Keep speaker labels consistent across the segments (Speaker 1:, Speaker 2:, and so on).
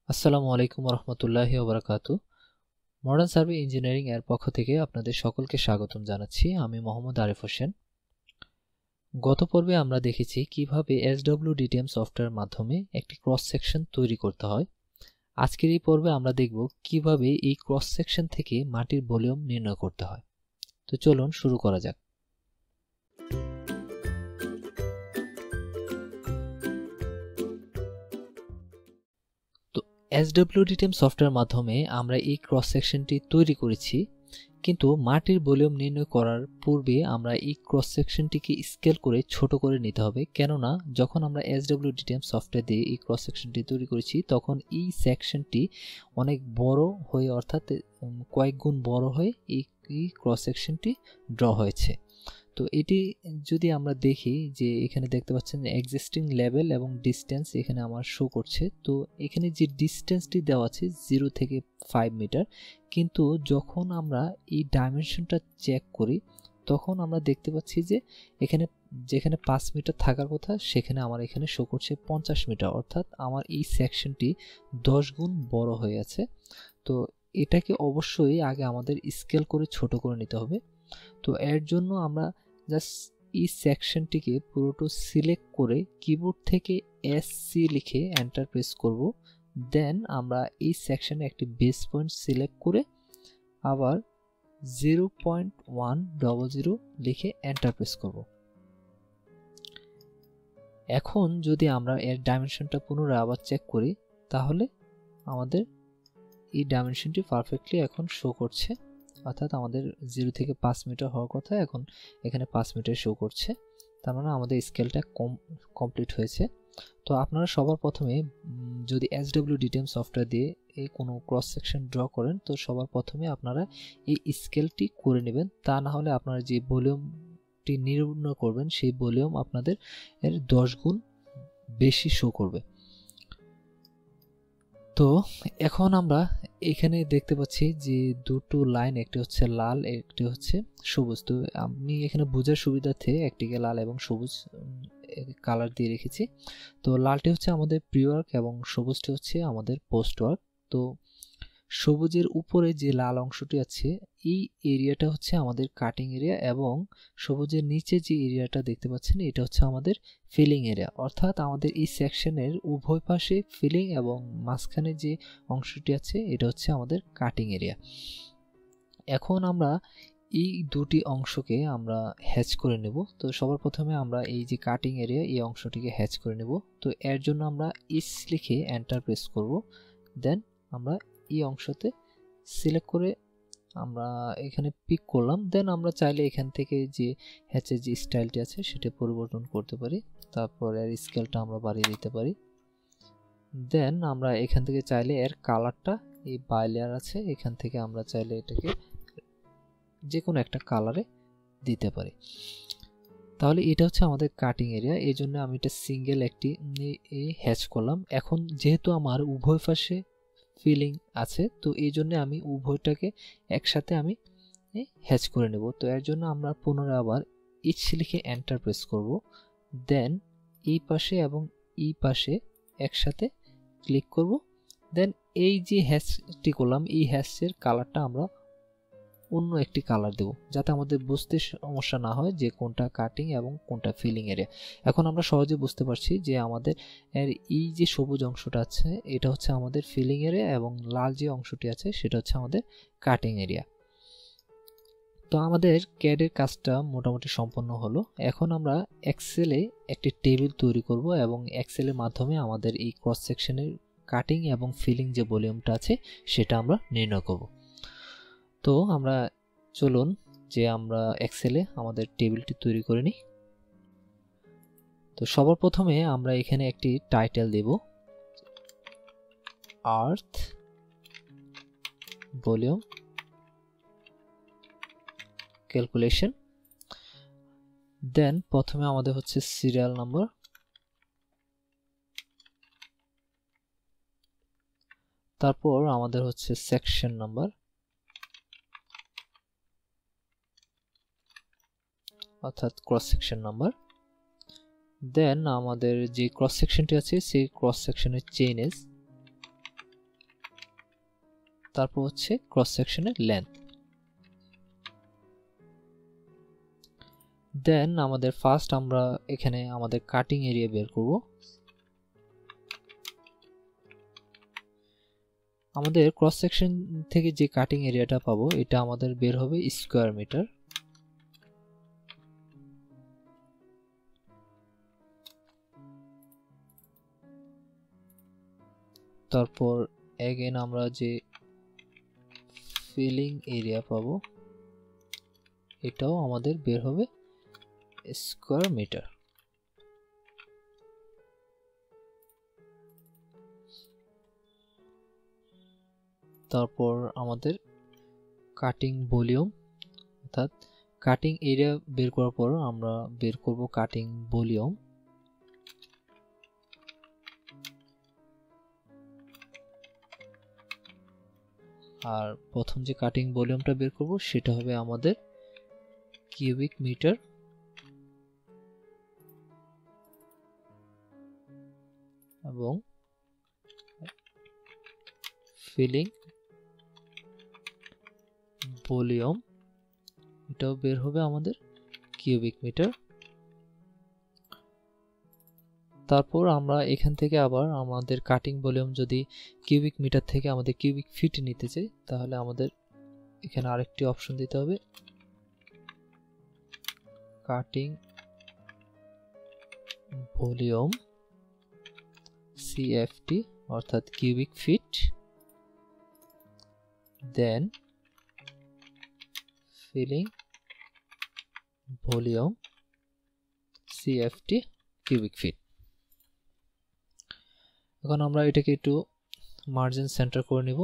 Speaker 1: আসসালামু আলাইকুম রহমতুল্লাহি ওবরাকাতু। মডার্ন সার্ভে ইঞ্জিনিয়ারিং এর পক্ষ থেকে আপনাদের সকলকে স্বাগতম জানাচ্ছি। আমি মোহাম্মদ আরিফ হোসেন। গত পর্বে আমরা দেখেছি কিভাবে SWDTM সফটওয়্যার মাধ্যমে একটি ক্রস সেকশন তৈরি করতে হয়। আজকের এই পর্বে আমরা দেখব কিভাবে এই ক্রস সেকশন থেকে মাটির ভলিউম নির্ণয় করতে হয়। তো চলুন শুরু করা যাক। তো SWDTM সফটওয়্যার মাধ্যমে আমরা এই ক্রস সেকশনটি তৈরি করেছি, কিন্তু মাটির ভলিউম নির্ণয় করার পূর্বে আমরা এই ক্রস সেকশনটিকে স্কেল করে ছোট করে নিতে হবে। কেননা যখন আমরা SWDTM সফটওয়্যার দিয়ে এই ক্রস সেকশনটি তৈরি করেছি তখন এই সেকশনটি অনেক বড় হয়ে, অর্থাৎ কয়েক গুণ বড় হয়ে এই ক্রস সেকশনটি ড্র হয়েছে। তো এটি যদি আমরা দেখি যে এখানে দেখতে পাচ্ছেন এক্সিস্টিং লেভেল এবং ডিস্টেন্স এখানে আমার শো করছে। তো এখানে যে ডিস্টেন্সটি দেওয়া আছে 0 থেকে 5 মিটার, কিন্তু যখন আমরা এই ডাইমেনশনটা চেক করি তখন আমরা দেখতে পাচ্ছি যে এখানে যেখানে 5 মিটার থাকার কথা সেখানে আমার এখানে শো করছে 50 মিটার, অর্থাৎ আমার এই সেকশনটি 10 গুণ বড় হয়ে আছে। তো এটাকে অবশ্যই আগে আমাদের স্কেল করে ছোট করে নিতে হবে। তো এর জন্য আমরা জাস্ট এই সেকশনটিকে পুরোটা সিলেক্ট করে কিবোর্ড থেকে SC লিখে এন্টার প্রেস করব। দেন আমরা এই সেকশনে একটি বেস পয়েন্ট সিলেক্ট করে আবার 0.100 লিখে এন্টার প্রেস করব। এখন যদি আমরা এর ডাইমেনশনটা পুনরায় আবার চেক করি তাহলে আমাদের এই ডাইমেনশনটি পারফেক্টলি এখন শো করছে, অর্থাৎ আমাদের 0 থেকে 5 মিটার হওয়ার কথা এখন এখানে 5 মিটার শো করছে। তার মানে আমাদের স্কেলটা কমপ্লিট হয়েছে। তো আপনারা সবার প্রথমে যদি SWDTM সফটওয়্যার দিয়ে এই কোনো ক্রস সেকশন ড্র করেন তো সবার প্রথমে আপনারা এই স্কেলটি করে নেবেন। তা না হলে আপনারা যে ভলিউমটি নির্ণয় করবেন সেই ভলিউম আপনাদের এর 10 গুণ বেশি শো করবে। তো এখন আমরা এখানে দেখতে পাচ্ছি যে দুটো লাইন, একটি হচ্ছে লাল একটি হচ্ছে সবুজ। তো আমি এখানে বোঝার সুবিধার্থে একটিকে লাল এবং সবুজ কালার দিয়ে রেখেছি। তো লালটি হচ্ছে আমাদের প্রি ওয়ার্ক এবং সবুজটি হচ্ছে আমাদের পোস্ট ওয়ার্ক। তো সবুজের উপরে যে লাল অংশটি আছে এই এরিয়াটা হচ্ছে আমাদের কাটিং এরিয়া, এবং সবুজের নিচে যে এরিয়াটা দেখতে পাচ্ছেন এটা হচ্ছে আমাদের ফিলিং এরিয়া। অর্থাৎ আমাদের এই সেকশনের উভয় পাশে ফিলিং এবং মাঝখানে যে অংশটি আছে এটা হচ্ছে আমাদের কাটিং এরিয়া। এখন আমরা এই দুটি অংশকে আমরা হ্যাচ করে নেব। তো সবার প্রথমে আমরা এই যে কাটিং এরিয়া এই অংশটিকে হ্যাচ করে নেব। তো এর জন্য আমরা ইস লিখে এন্টার প্রেস করব। দেন আমরা এই অংশতে সিলেক্ট করে আমরা এখানে পিক করলাম। দেন আমরা চাইলে এখান থেকে যে হ্যাচের যে স্টাইলটি আছে সেটা পরিবর্তন করতে পারি। তারপর এর স্কেলটা আমরা বাড়িয়ে দিতে পারি। দেন আমরা এখান থেকে চাইলে এর কালারটা, এই বাই লেয়ার আছে এখান থেকে আমরা চাইলে এটাকে যে কোনো একটা কালারে দিতে পারি। তাহলে এটা হচ্ছে আমাদের কাটিং এরিয়া। এই জন্য আমি এটা সিঙ্গেল একটি হ্যাচ করলাম। এখন যেহেতু আমার উভয় পাশে ফিলিং আছে তো এই জন্য আমি উভয়টাকে একসাথে আমি হ্যাচ করে নেব। তো এর জন্য আমরা পুনরায় আবার ইচ লিখে এন্টার প্রেস করব। দেন এই পাশে এবং এই পাশে একসাথে ক্লিক করব। দেন এই যে হ্যাচটি করলাম এই হ্যাচের কালারটা আমরা অন্য একটি কালার দেব, যাতে আমাদের বুঝতে সমস্যা না হয় যে কোনটা কাটিং এবং কোনটা ফিলিং এরিয়া। এখন আমরা সহজে বুঝতে পারছি যে আমাদের এই যে সবুজ অংশটা আছে এটা হচ্ছে আমাদের ফিলিং এরিয়া এবং লাল যে অংশটি আছে সেটা হচ্ছে আমাদের কাটিং এরিয়া। তো আমাদের ক্যাডের কাজটা মোটামুটি সম্পন্ন হলো। এখন আমরা এক্সেলে একটি টেবিল তৈরি করব এবং এক্সেলের মাধ্যমে আমাদের এই ক্রস সেকশনের কাটিং এবং ফিলিং যে ভলিউমটা আছে সেটা আমরা নির্ণয় করব। তো আমরা চলুন যে আমরা এক্সেলে আমাদের টেবিলটি তৈরি করে নিই। তো সবার প্রথমে আমরা এখানে একটি টাইটেল দেব, আর্থ ভলিউম ক্যালকুলেশন। দেন প্রথমে আমাদের হচ্ছে সিরিয়াল নাম্বার, তারপর আমাদের হচ্ছে সেকশন নাম্বার অর্থাৎ ক্রস সেকশন নাম্বার। দেন আমাদের যে ক্রস সেকশনটি আছে সেই ক্রস সেকশনের চেইনেজ, তারপর হচ্ছে ক্রস সেকশনের লেন্থ। দেন আমাদের ফার্স্ট আমরা এখানে আমাদের কাটিং এরিয়া বের করব। আমাদের ক্রস সেকশন থেকে যে কাটিং এরিয়াটা পাবো এটা আমাদের বের হবে স্কয়ার মিটার। তারপর এগেন আমরা যে ফিলিং এরিয়া পাবো এটাও আমাদের বের হবে স্কয়ার মিটার। তারপর আমাদের কাটিং ভলিউম অর্থাৎ কাটিং এরিয়া বের করার পর আমরা বের করব কাটিং ভলিউম। আর প্রথম যে কাটিং ভলিউমটা বের করব সেটা হবে আমাদের কিউবিক মিটার এবং ফিলিং ভলিউম এটাও বের হবে আমাদের কিউবিক মিটার। তারপর আমরা এখান থেকে আবার আমাদের কাটিং ভলিউম যদি কিউবিক মিটার থেকে আমাদের কিউবিক ফিট নিতে চাই তাহলে আমাদের এখানে আরেকটি অপশন দিতে হবে কাটিং ভলিউম সিএফটি অর্থাৎ cubic feet, then filling volume CFT cubic feet. এখন আমরা এটাকে একটু মার্জিন সেন্টার করে নিব।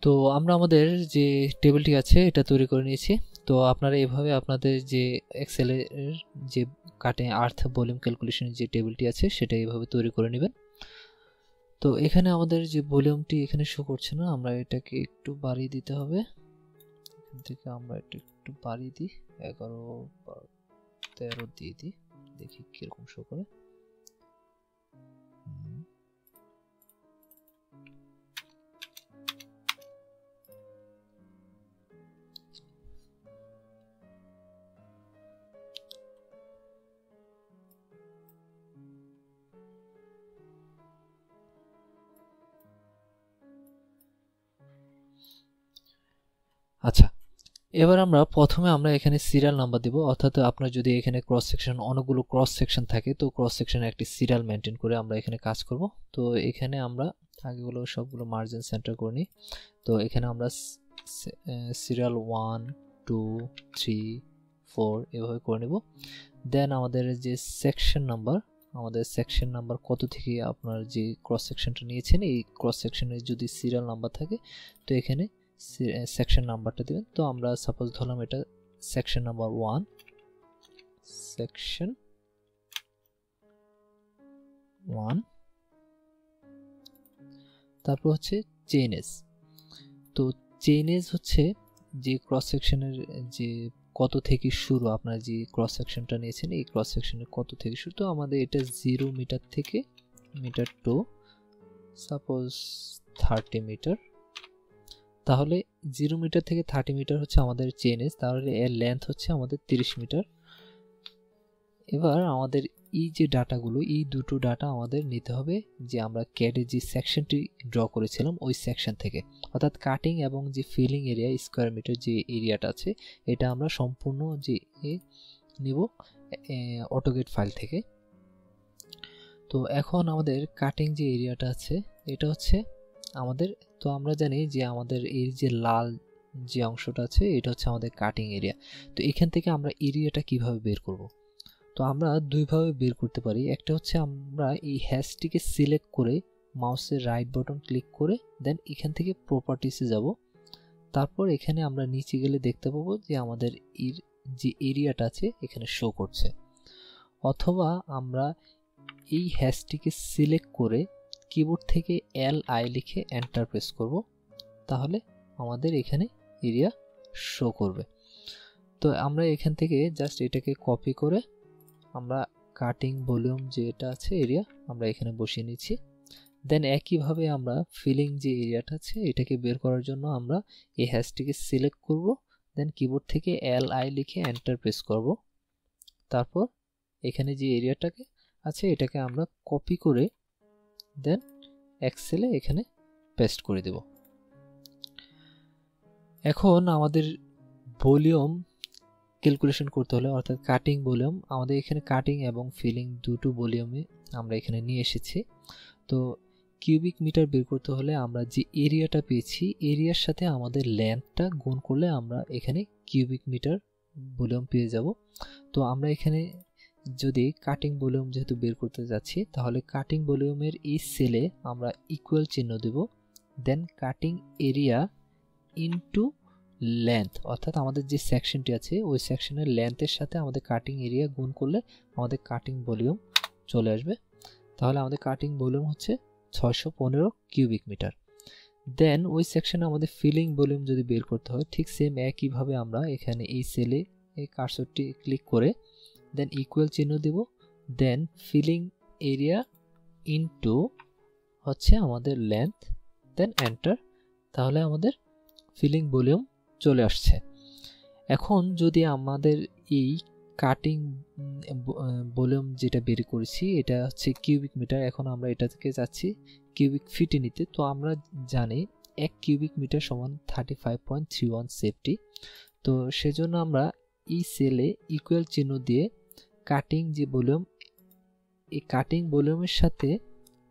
Speaker 1: তো আমরা আমাদের যে টেবিলটি আছে এটা তৈরি করে নিয়েছি। তো আপনারা এভাবে আপনাদের যে এক্সেলের যে কাটিং আর্থ ভলিউম ক্যালকুলেশনের যে টেবিলটি আছে সেটা এইভাবে তৈরি করে নেবেন। তো এখানে আমাদের যে ভলিউমটি এখানে শো করছে না, আমরা এটাকে একটু বাড়িয়ে দিতে হবে। এখান থেকে আমরা এটা একটু বাড়িয়ে দিই, 11 বা 13 দিয়ে দিই, দেখি কিরকম শো করে। আচ্ছা, এবার আমরা প্রথমে আমরা এখানে সিরিয়াল নাম্বার দিব, অর্থাৎ আপনার যদি এখানে ক্রস সেকশন অনেকগুলো ক্রস সেকশন থাকে তো ক্রস সেকশনে একটি সিরিয়াল মেনটেন করে আমরা এখানে কাজ করব। তো এখানে আমরা আগেগুলো সবগুলো মার্জিন সেন্টার করে নিই। তো এখানে আমরা সিরিয়াল 1 2 3 4 এভাবে করে নেব। দেন আমাদের যে সেকশন নাম্বার, আমাদের সেকশন নাম্বার কত থেকে আপনার যে ক্রস সেকশনটা নিয়েছেন এই ক্রস সেকশনে যদি সিরিয়াল নাম্বার থাকে তো এখানে সেকশন নাম্বারটা দিবেন। তো আমরা সাপোজ ধরলাম এটা সেকশন নাম্বার 1, সেকশন 1। তারপর হচ্ছে চেইন এজ। তো চেইন এজ হচ্ছে যে ক্রস সেকশনের যে কত থেকে শুরু, আপনারা যে ক্রস সেকশনটা নিয়েছেন এই ক্রস সেকশনের কত থেকে শুরু। তো আমাদের এটা 0 মিটার থেকে মিটার টু সাপোজ 30 মিটার। তাহলে 0 মিটার থেকে 30 মিটার হচ্ছে আমাদের চেইন এজ, তাহলে এর লেন্থ হচ্ছে আমাদের 30 মিটার। এবার আমাদের এই যে ডাটাগুলো, এই দুটো ডাটা আমাদের নিতে হবে যে আমরা ক্যাডে যে সেকশনটি ড্র করেছিলাম ওই সেকশন থেকে, অর্থাৎ কাটিং এবং যে ফিলিং এরিয়া স্কোয়ার মিটার যে এরিয়াটা আছে এটা আমরা সম্পূর্ণ যে নিব অটোগেট ফাইল থেকে। তো এখন আমাদের কাটিং যে এরিয়াটা আছে এটা হচ্ছে আমাদের, তো আমরা জানি যে আমাদের এই যে লাল যে অংশটা আছে এটা হচ্ছে আমাদের কাটিং এরিয়া। তো এখান থেকে আমরা এরিয়াটা কিভাবে বের করব? তো আমরা দুইভাবে বের করতে পারি। একটা হচ্ছে আমরা এই হ্যাশটিকে সিলেক্ট করে মাউসের রাইট বাটন ক্লিক করে দেন এখান থেকে প্রপার্টিসে যাব, তারপর এখানে আমরা নিচে গেলে দেখতে পাবো যে আমাদের এর যে এরিয়াটা আছে এখানে শো করছে। অথবা আমরা এই হ্যাশটিকে সিলেক্ট করে কিবোর্ড থেকে LI লিখে এন্টার প্রেস করব, তাহলে আমাদের এখানে এরিয়া শো করবে। তো আমরা এখান থেকে জাস্ট এটাকে কপি করে আমরা কাটিং ভলিউম যেটা আছে এরিয়া আমরা এখানে বসিয়ে নিচ্ছি। দেন একইভাবে আমরা ফিলিং যে এরিয়াটা আছে এটাকে বের করার জন্য আমরা এই হ্যাশটিকে সিলেক্ট করব, দেন কিবোর্ড থেকে LI লিখে এন্টার প্রেস করব, তারপর এখানে যে এরিয়াটাকে আছে এটাকে আমরা কপি করে দেন এক্সেলে এখানে পেস্ট করে দেব। এখন আমাদের ভলিউম ক্যালকুলেশন করতে হলে, অর্থাৎ কাটিং ভলিউম, আমাদের এখানে কাটিং এবং ফিলিং দুটো ভলিউমে আমরা এখানে নিয়ে এসেছি। তো কিউবিক মিটার বের করতে হলে আমরা যে এরিয়াটা পেয়েছি এরিয়ার সাথে আমাদের লেন্থটা গুণ করলে আমরা এখানে কিউবিক মিটার ভলিউম পেয়ে যাব। তো আমরা এখানে যদি কাটিং ভলিউম যেহেতু বের করতে যাচ্ছি তাহলে কাটিং ভলিউমের এই সেলে আমরা ইকুয়াল চিহ্ন দেব, দেন কাটিং এরিয়া ইনটু লেন্থ, অর্থাৎ আমাদের যে সেকশনটি আছে ওই সেকশনের লেন্থের সাথে আমাদের কাটিং এরিয়া গুণ করলে আমাদের কাটিং ভলিউম চলে আসবে। তাহলে আমাদের কাটিং ভলিউম হচ্ছে 615 কিউবিক মিটার। দেন ওই সেকশনে আমাদের ফিলিং ভলিউম যদি বের করতে হয় ঠিক সেম একইভাবে আমরা এখানে এই সেলে এই কার্সরটি ক্লিক করে দেন ইকুয়াল চিহ্ন দেব, দেন ফিলিং এরিয়া ইনটু হচ্ছে আমাদের লেন্থ, দেন এন্টার, তাহলে আমাদের ফিলিং ভলিউম চলে আসছে। এখন যদি আমাদের এই কাটিং ভলিউম যেটা বের করেছি এটা হচ্ছে কিউবিক মিটার, এখন আমরা এটা থেকে যাচ্ছি কিউবিক ফিটে নিতে। তো আমরা জানি 1 কিউবিক মিটার সমান 35.31 সেফটি। তো সেজন্য আমরা এই সেলে ইকুয়াল চিহ্ন দিয়ে কাটিং যে ভলিউম, এই কাটিং ভলিউমের সাথে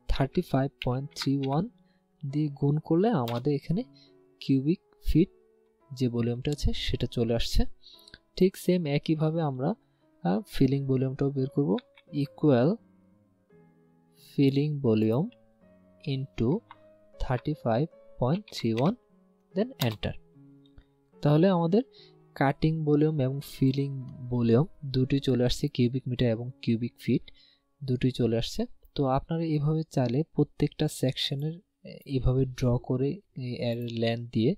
Speaker 1: 35.31 দিয়ে গুণ করলে আমাদের এখানে কিউবিক ফিট যে ভলিউমটা আছে সেটা চলে আসছে। ঠিক সেম একইভাবে আমরা ফিলিং ভলিউমটাও বের করব, equal filling volume into 35.31 then enter, তাহলে আমাদের কাটিং ভলিউম এবং ফিলিং ভলিউম দুটি চলে আসছে, কিউবিক মিটার এবং কিউবিক ফিট দুটি চলে আসছে। তো আপনারা এইভাবে চাইলে প্রত্যেকটা সেকশনের এইভাবে ড্র করে এর লেন্থ দিয়ে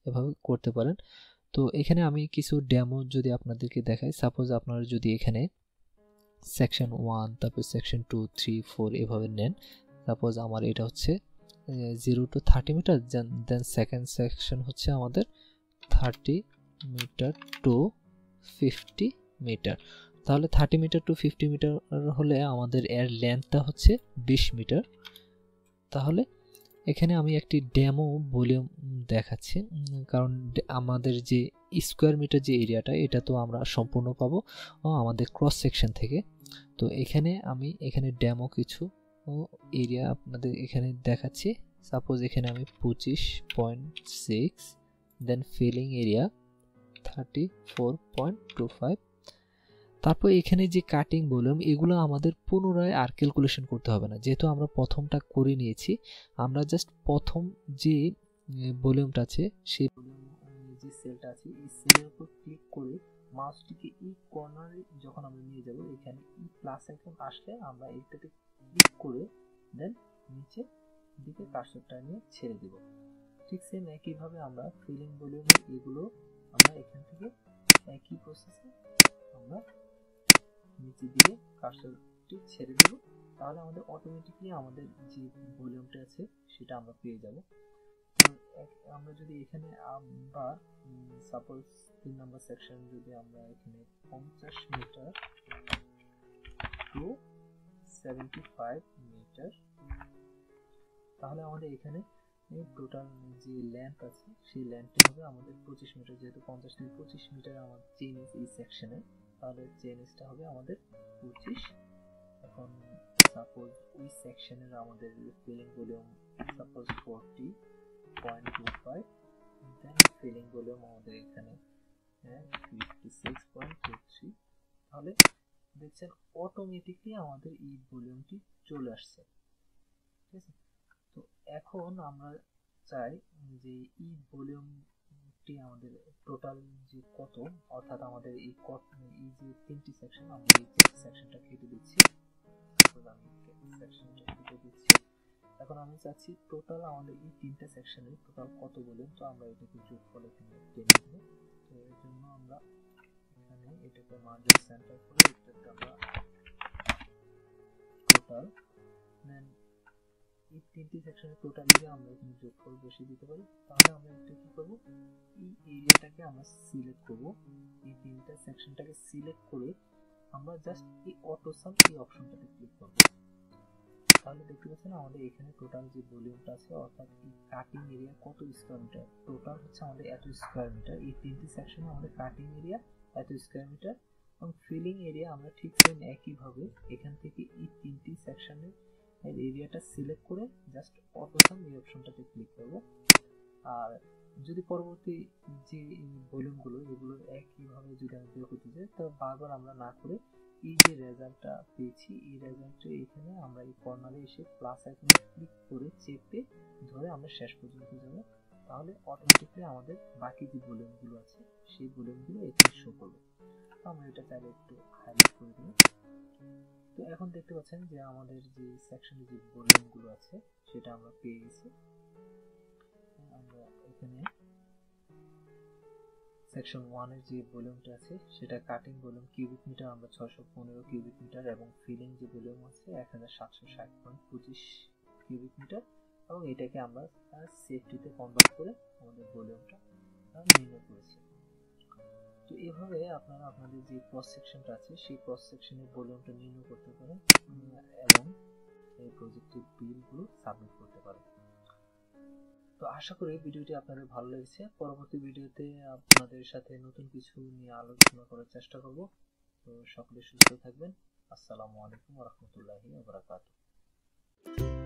Speaker 1: এভাবে করতে পারেন। তো এখানে আমি কিছু ডেমো যদি আপনাদেরকে দেখাই, সাপোজ আপনারা যদি এখানে সেকশন 1 তারপর সেকশন 2 3 4 এভাবে নেন, সাপোজ আমার এটা হচ্ছে 0 to 30 মিটার, দেন সেকেন্ড সেকশন হচ্ছে আমাদের 30 মিটার টু 50 মিটার, তাহলে 30 মিটার টু 50 মিটার হলে আমাদের এর লেন্থটা হচ্ছে 20 মিটার। তাহলে এখানে আমি একটি ডেমো ভলিউম দেখাচ্ছি, কারণ আমাদের যে স্কোয়ার মিটার যে এরিয়াটা এটা তো আমরা সম্পূর্ণ পাবো আমাদের ক্রস সেকশন থেকে। তো এখানে আমি এখানে ডেমো কিছু এরিয়া আপনাদের এখানে দেখাচ্ছি। সাপোজ এখানে আমি 25.6, দেন ফিলিং এরিয়া 34.25, তারপর এখানে যে কাটিং ভলিউম এগুলো আমাদের পুনরায় আর ক্যালকুলেশন করতে হবে না, যেহেতু আমরা প্রথমটা করে নিয়েছি। আমরা জাস্ট প্রথম যে ভলিউমটা আছে সেই যে সেলটা আছে এই সেলের উপর ক্লিক করে মাউসটিকে এই কর্নারে যখন আমরা নিয়ে যাব এখানে এই প্লাস আইকন আসলে আমরা এইটাতে ক্লিক করে দেন নিচে দিকে কার্সরটা নিয়ে ছেড়ে দেব। ঠিক সেম একইভাবে আমরা ফিলিং ভলিউম এগুলো আমরা এখান থেকে একই প্রসেসে আমরা নিচের দিকে কার্সরটি ছেড়ে দেব, তাহলে আমাদের অটোমেটিকলি আমাদের যে ভলিউমটা আছে সেটা আমরা পেয়ে যাব। আমরা যদি এখানে আবার সাপোজ 3 নম্বর সেকশন যদি আমরা এখানে 50 মিটার টু 75 মিটার, তাহলে আমাদের এখানে টোটাল যে লেন্থ আছে সেই লেন্থটি হবে আমাদের 25 মিটার। যেহেতু 50 থেকে 25 মিটার আমাদের চেইন এই সেকশনে, তাহলে চেইনটা হবে আমাদের 25। এখন সাপোজ ওই সেকশনের আমাদের ফিলিং ভলিউম সাপোজ 40.25, দেন ফিলিং ভলিউম আমাদের এখানে 56.23, তাহলে দেখছেন অটোমেটিকলি আমাদের এই ভলিউমটি চলে আসছে। ঠিক আছে, তো এখন আমরা চাই যে এই ভলিউমটি আমাদের টোটাল যে কত, অর্থাৎ আমাদের এই যে 3টি সেকশন, আমরা এই সেকশনটা কেটে দিচ্ছি। আমি সেকশনটা কেটে দিচ্ছি। এখন আমি চাচ্ছি টোটাল আমাদের এই 3টা সেকশনের টোটাল কত ভলিউম, তো আমরা এটাকে যোগফল এখানে টেনে দেব। তো এর জন্য আমরা এখানে এটাকে মার্জিন সেন্টার করে এটাকে আমরা টোটাল, দেন এই 3টি সেকশনের টোটাল দিয়ে আমরা এখানে যোগফল বসিয়ে দিতে পারি। তাহলে আমরা এটা কি করব, এই এরিয়াটাকে আমরা সিলেক্ট করব, এই 3টা সেকশনটাকে সিলেক্ট করে আমরা জাস্ট এই অটো সাম এই অপশনটাতে ক্লিক করব। তাহলে দেখতে পাচ্ছেন আমাদের এখানে টোটাল যে ভলিউমটা আছে, অর্থাৎ এই কাটিং এরিয়া কত স্কয়ার মিটার, টোটাল হচ্ছে আমাদের এত স্কয়ার মিটার। এই 3টি সেকশনে আমাদের কাটিং এরিয়া এত স্কয়ার মিটার, এবং ফিলিং এরিয়া আমরা ঠিক সেম একই ভাবে এখান থেকে এই 3টি সেকশনের এরিয়াটা সিলেক্ট করে জাস্ট অটো সাম এই অপশনটাতে ক্লিক করব। আর যদি পরবর্তী যে ভলিউমগুলো এগুলো একইভাবে যদি আমি বের করতে চাই, তো বারবার আমরা না করে এই যে রেজাল্টটা পেয়েছি এই রেজাল্টে এখানে আমরা এই কর্নারে এসে প্লাস আইকনে ক্লিক করে চেপে ধরে আমরা শেষ পর্যন্ত যাব। তাহলে অটোমেটিক্যালি আমাদের বাকি যে ভলিউমগুলো আছে সেই ভলিউমগুলো এখানে শো করবে। তো আমরা এটা চাইলে একটু হাইলাইট করে দেব। তো এখন দেখতে পাচ্ছেন যে আমাদের যে সেকশনে যে ভলিউমগুলো আছে সেটা আমরা পেয়ে গেছি। আমরা এখানে সেকশন 1 এর যে ভলিউমটা আছে সেটা কাটিং ভলিউম কিউবিক মিটার আমরা 615 কিউবিক মিটার, এবং ফিলিং যে ভলিউম আছে 1760.25 কিউবিক মিটার, এবং এটাকে আমরা সেফটিতে কনভার্ট করে আমাদের ভলিউমটা নির্ণয় করেছি। তো এভাবে আপনারা আপনাদের যে ক্রস সেকশনটা আছে সেই ক্রস সেকশনের ভলিউমটা নির্ণয় করতে পারেন এবং এই প্রজেক্টের বিলগুলো সাবমিট করতে পারেন। তো আশা করি ভিডিওটি আপনাদের ভালো লেগেছে। পরবর্তী ভিডিওতে আপনাদের সাথে নতুন কিছু নিয়ে আলোচনা করার চেষ্টা করব। তো সকলে সুস্থ থাকবেন। আসসালামু আলাইকুম ওয়া রাহমাতুল্লাহি ওয়া বারাকাতুহু।